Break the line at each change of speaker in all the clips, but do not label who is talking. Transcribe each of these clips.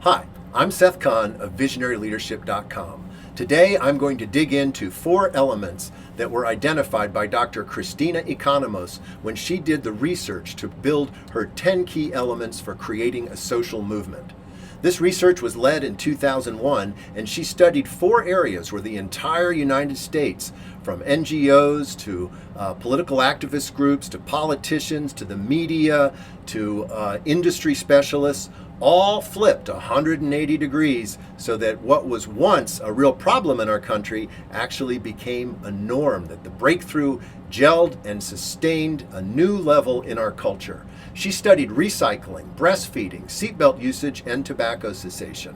Hi, I'm Seth Kahn of VisionaryLeadership.com. Today I'm going to dig into 4 elements that were identified by Dr. Christina Economos when she did the research to build her 10 key elements for creating a social movement. This research was led in 2001, and she studied 4 areas where the entire United States, from NGOs to political activist groups to politicians to the media to industry specialists, all flipped 180 degrees so that what was once a real problem in our country actually became a norm, that the breakthrough gelled and sustained a new level in our culture. She studied recycling, breastfeeding, seatbelt usage, and tobacco cessation.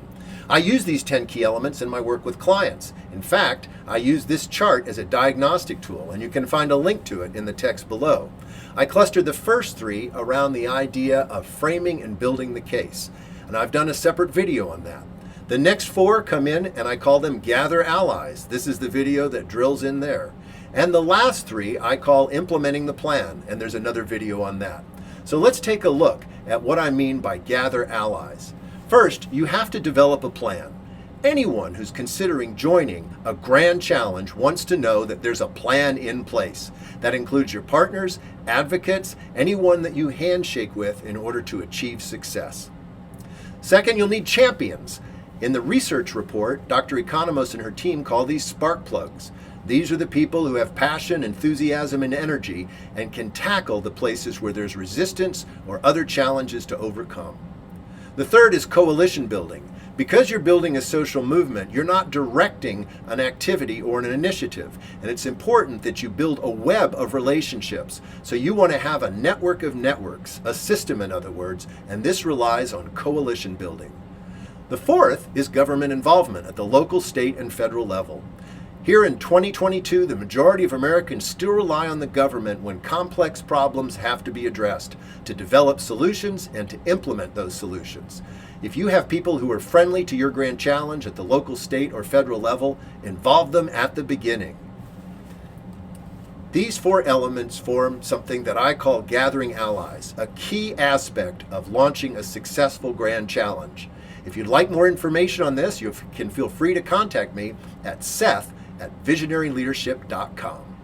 I use these 10 key elements in my work with clients. In fact, I use this chart as a diagnostic tool, and you can find a link to it in the text below. I clustered the first 3 around the idea of framing and building the case, and I've done a separate video on that. The next 4 come in, and I call them Gather Allies. This is the video that drills in there. And the last 3 I call Implementing the Plan, and there's another video on that. So let's take a look at what I mean by Gather Allies. First, you have to develop a plan. Anyone who's considering joining a grand challenge wants to know that there's a plan in place. That includes your partners, advocates, anyone that you handshake with in order to achieve success. Second, you'll need champions. In the research report, Dr. Economos and her team call these spark plugs. These are the people who have passion, enthusiasm, and energy and can tackle the places where there's resistance or other challenges to overcome. The third is coalition building. Because you're building a social movement, you're not directing an activity or an initiative, and it's important that you build a web of relationships. So you want to have a network of networks, a system in other words, and this relies on coalition building. The fourth is government involvement at the local, state, and federal level. Here in 2022, the majority of Americans still rely on the government when complex problems have to be addressed, to develop solutions and to implement those solutions. If you have people who are friendly to your grand challenge at the local, state, or federal level, involve them at the beginning. These 4 elements form something that I call gathering allies, a key aspect of launching a successful grand challenge. If you'd like more information on this, you can feel free to contact me at Seth@visionaryleadership.com.